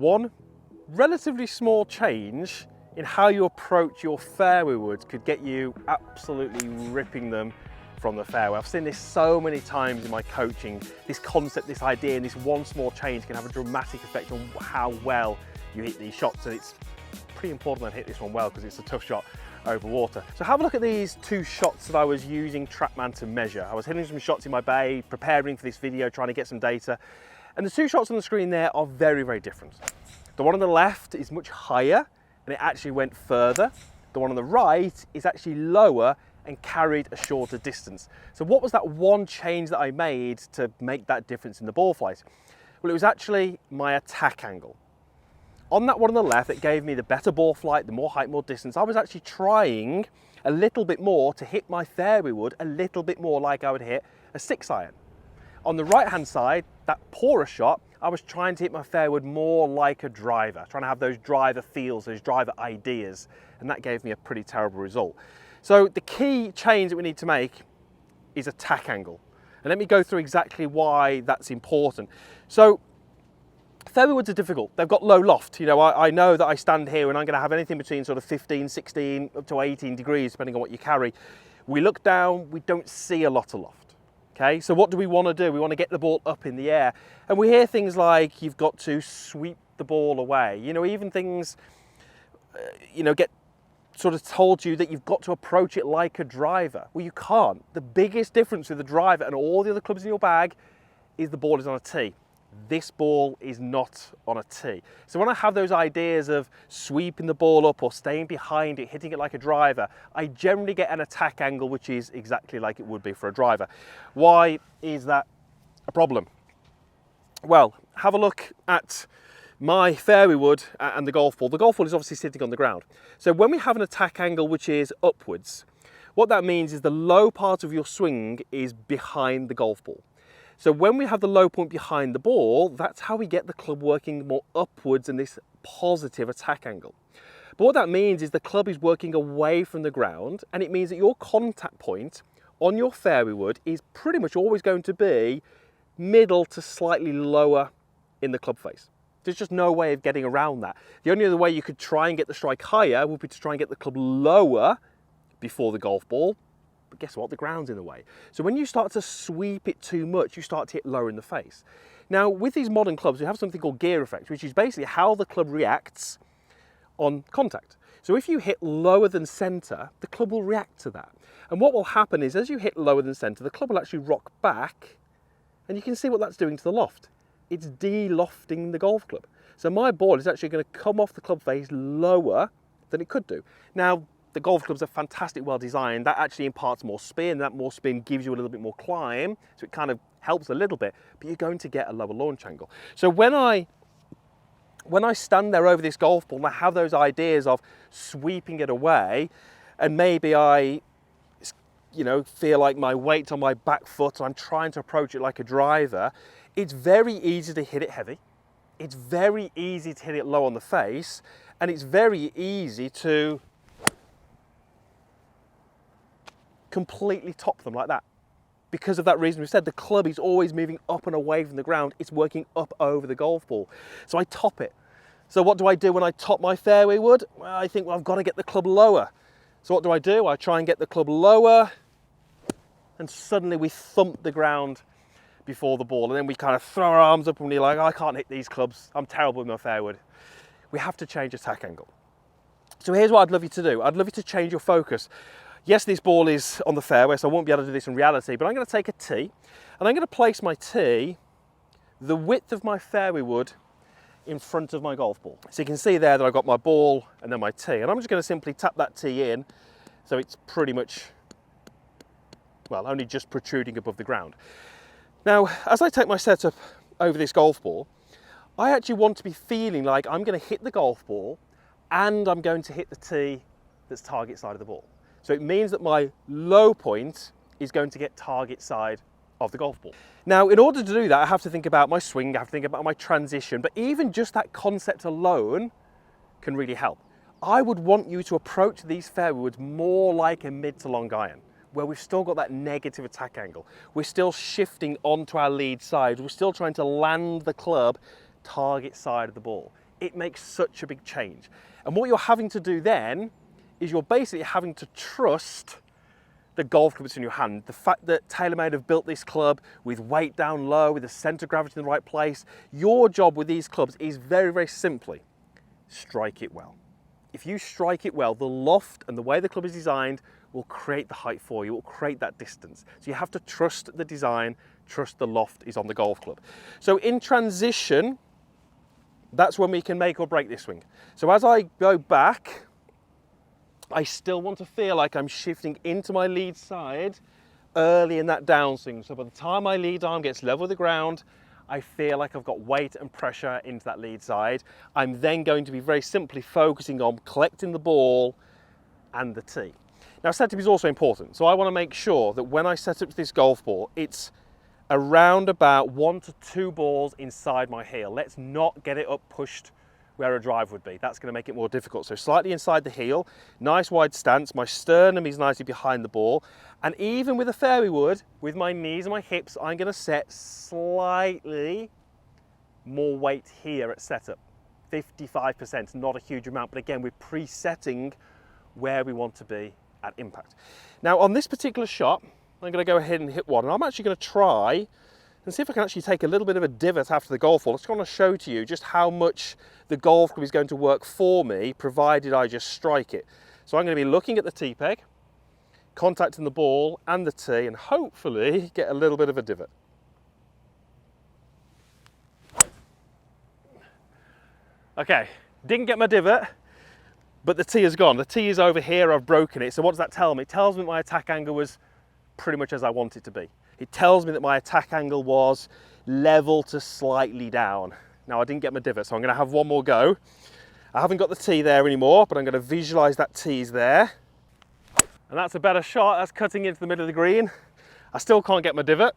One relatively small change in how you approach your fairway woods could get you absolutely ripping them from the fairway. I've seen this so many times in my coaching. This concept, this idea, and this one small change can have a dramatic effect on how well you hit these shots. And it's pretty important that I hit this one well because it's a tough shot over water. So have a look at these two shots that I was using TrackMan to measure. I was hitting some shots in Mapei, preparing for this video, trying to get some data. And the two shots on the screen there are very, very different. The one on the left is much higher and it actually went further. The one on the right is actually lower and carried a shorter distance. So what was that one change that I made to make that difference in the ball flight? Well, it was actually my attack angle. On that one on the left, it gave me the better ball flight, the more height, more distance. I was actually trying a little bit more to hit my fairway wood a little bit more like I would hit a 6-iron. On the right-hand side, that poorer shot, I was trying to hit my fairway wood more like a driver, trying to have those driver feels, those driver ideas, and that gave me a pretty terrible result. So the key change that we need to make is attack angle. And let me go through exactly why that's important. So fairway woods are difficult. They've got low loft. You know, I know that I stand here and I'm going to have anything between sort of 15, 16, up to 18 degrees, depending on what you carry. We look down, we don't see a lot of loft. Okay, so what do we want to do? We want to get the ball up in the air. And we hear things like you've got to sweep the ball away. You know, even things, get sort of told you that you've got to approach it like a driver. Well, you can't. The biggest difference with the driver and all the other clubs in your bag is the ball is on a tee. This ball is not on a tee. So when I have those ideas of sweeping the ball up or staying behind it, hitting it like a driver, I generally get an attack angle which is exactly like it would be for a driver. Why is that a problem? Well, have a look at my fairway wood and the golf ball. The golf ball is obviously sitting on the ground. So when we have an attack angle which is upwards, what that means is the low part of your swing is behind the golf ball. So when we have the low point behind the ball, that's how we get the club working more upwards in this positive attack angle. But what that means is the club is working away from the ground, and it means that your contact point on your fairway wood is pretty much always going to be middle to slightly lower in the club face. There's just no way of getting around that. The only other way you could try and get the strike higher would be to try and get the club lower before the golf ball. But guess what? The ground's in the way. So when you start to sweep it too much, you start to hit lower in the face. Now, with these modern clubs, we have something called gear effect, which is basically how the club reacts on contact. So if you hit lower than center, the club will react to that. And what will happen is as you hit lower than center, the club will actually rock back, and you can see what that's doing to the loft. It's de-lofting the golf club. So my ball is actually going to come off the club face lower than it could do. Now, the golf clubs are fantastic, well designed. That actually imparts more spin. That more spin gives you a little bit more climb. So it kind of helps a little bit, but you're going to get a lower launch angle. So when I stand there over this golf ball and I have those ideas of sweeping it away, and maybe I feel like my weight's on my back foot and I'm trying to approach it like a driver, it's very easy to hit it heavy. It's very easy to hit it low on the face, and it's very easy to completely top them like that. Because of that reason, we've said the club is always moving up and away from the ground. It's working up over the golf ball. So I top it. So what do I do when I top my fairway wood? Well, I think, I've got to get the club lower. So what do? I try and get the club lower, and suddenly we thump the ground before the ball. And then we kind of throw our arms up and we're like, I can't hit these clubs. I'm terrible with my fairway wood. We have to change attack angle. So here's what I'd love you to do. I'd love you to change your focus. Yes, this ball is on the fairway, so I won't be able to do this in reality, but I'm going to take a tee, and I'm going to place my tee the width of my fairway wood in front of my golf ball. So you can see there that I've got my ball and then my tee, and I'm just going to simply tap that tee in, so it's pretty much, well, only just protruding above the ground. Now, as I take my setup over this golf ball, I actually want to be feeling like I'm going to hit the golf ball and I'm going to hit the tee that's target side of the ball. So it means that my low point is going to get target side of the golf ball. Now, in order to do that, I have to think about my swing, I have to think about my transition, but even just that concept alone can really help. I would want you to approach these fairway woods more like a mid to long iron, where we've still got that negative attack angle. We're still shifting onto our lead side. We're still trying to land the club target side of the ball. it makes such a big change. And what you're having to do then is you're basically having to trust the golf club that's in your hand. The fact that TaylorMade have built this club with weight down low, with the center of gravity in the right place. Your job with these clubs is very, very simply, strike it well. If you strike it well, the loft and the way the club is designed will create the height for you, it will create that distance. So you have to trust the design, trust the loft is on the golf club. So in transition, that's when we can make or break this swing. So as I go back, I still want to feel like I'm shifting into my lead side early in that downswing. So by the time my lead arm gets level with the ground, I feel like I've got weight and pressure into that lead side. I'm then going to be very simply focusing on collecting the ball and the tee. Now setup is also important. So I want to make sure that when I set up this golf ball, it's around about 1 to 2 balls inside my heel. Let's not get it up pushed where a drive would be. That's going to make it more difficult. So slightly inside the heel, nice wide stance, my sternum is nicely behind the ball, and even with a fairway wood, with my knees and my hips, I'm going to set slightly more weight here at setup. 55%, not a huge amount, but again, we're presetting where we want to be at impact. Now on this particular shot, I'm going to go ahead and hit one, and I'm actually going to try and see if I can actually take a little bit of a divot after the golf ball. I just want to show to you just how much the golf club is going to work for me, provided I just strike it. So I'm going to be looking at the tee peg, contacting the ball and the tee, and hopefully get a little bit of a divot. Okay, didn't get my divot, but the tee is gone. The tee is over here, I've broken it. So what does that tell me? It tells me my attack angle was pretty much as I want it to be. It tells me that my attack angle was level to slightly down. Now I didn't get my divot, so I'm going to have one more go. I haven't got the tee there anymore, but I'm going to visualize that tee's there. And that's a better shot. That's cutting into the middle of the green. I still can't get my divot.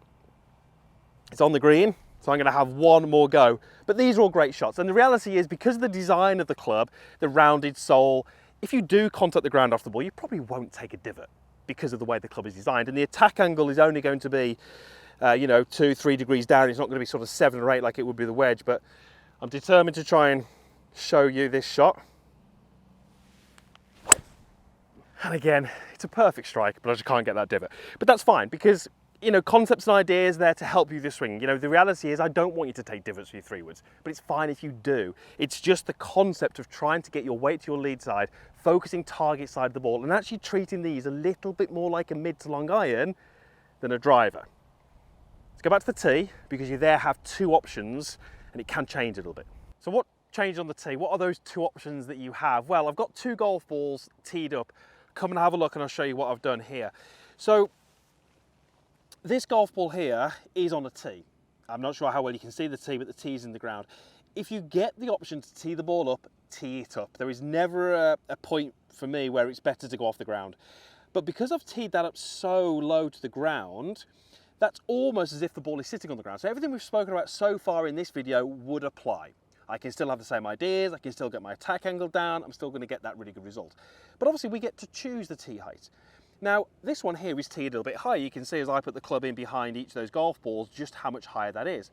It's on the green, so I'm going to have one more go. But these are all great shots. And the reality is, because of the design of the club, the rounded sole, if you do contact the ground off the ball, you probably won't take a divot, because of the way the club is designed. And the attack angle is only going to be, 2-3 degrees down. It's not going to be sort of 7 or 8 like it would be the wedge, but I'm determined to try and show you this shot. And again, it's a perfect strike, but I just can't get that divot. But that's fine, because concepts and ideas there to help you this swing. The reality is I don't want you to take divots with your 3-woods, but it's fine if you do. It's just the concept of trying to get your weight to your lead side, focusing target side of the ball, and actually treating these a little bit more like a mid to long iron than a driver. Let's go back to the tee, because you there have 2 options and it can change a little bit. So what changed on the tee? What are those 2 options that you have? Well, I've got 2 golf balls teed up. Come and have a look and I'll show you what I've done here. So this golf ball here is on a tee. I'm not sure how well you can see the tee, but the tee's in the ground. If you get the option to tee the ball up, tee it up. There is never a point for me where it's better to go off the ground. But because I've teed that up so low to the ground, that's almost as if the ball is sitting on the ground. So everything we've spoken about so far in this video would apply. I can still have the same ideas, I can still get my attack angle down, I'm still going to get that really good result. But obviously we get to choose the tee height. Now, this one here is teed a little bit higher. You can see as I put the club in behind each of those golf balls, just how much higher that is.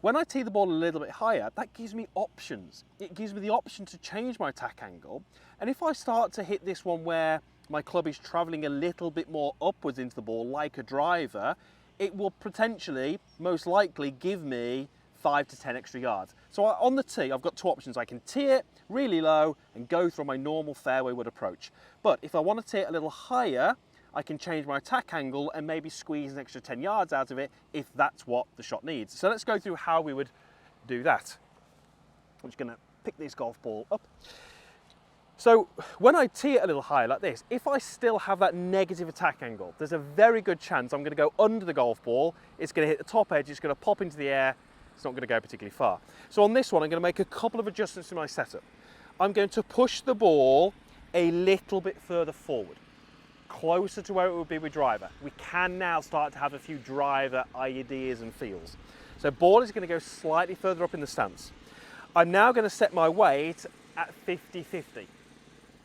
When I tee the ball a little bit higher, that gives me options. It gives me the option to change my attack angle. And if I start to hit this one where my club is traveling a little bit more upwards into the ball, like a driver, it will potentially, most likely, give me 5 to 10 extra yards. So on the tee, I've got 2 options. I can tee it really low and go through my normal fairway wood approach. But if I want to tee it a little higher, I can change my attack angle and maybe squeeze an extra 10 yards out of it if that's what the shot needs. So let's go through how we would do that. I'm just going to pick this golf ball up. So when I tee it a little higher like this, if I still have that negative attack angle, there's a very good chance I'm going to go under the golf ball. It's going to hit the top edge, it's going to pop into the air. It's not going to go particularly far. So on this one, I'm going to make a couple of adjustments to my setup. I'm going to push the ball a little bit further forward, closer to where it would be with driver. We can now start to have a few driver ideas and feels. So ball is going to go slightly further up in the stance. I'm now going to set my weight at 50-50,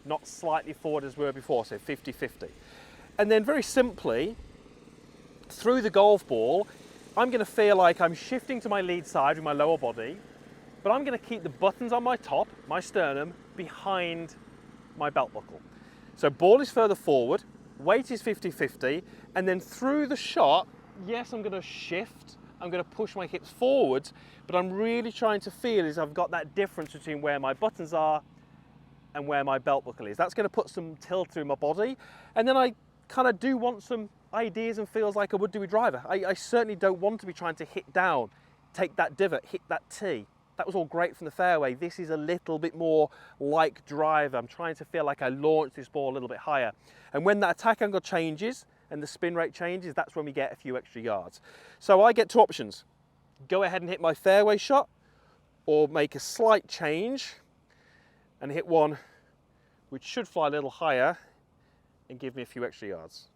not slightly forward as we were before, so 50-50. And then very simply, through the golf ball, I'm going to feel like I'm shifting to my lead side with my lower body, but I'm going to keep the buttons on my top, my sternum, behind my belt buckle. So ball is further forward, weight is 50-50, and then through the shot, yes, I'm going to shift, I'm going to push my hips forwards, but I'm really trying to feel is I've got that difference between where my buttons are and where my belt buckle is. That's going to put some tilt through my body, and then I kind of do want some ideas and feels like I would do with driver. I certainly don't want to be trying to hit down, take that divot, hit that tee. That was all great from the fairway. This is a little bit more like driver. I'm trying to feel like I launch this ball a little bit higher. And when that attack angle changes and the spin rate changes, that's when we get a few extra yards. So I get two options. Go ahead and hit my fairway shot, or make a slight change and hit one which should fly a little higher and give me a few extra yards.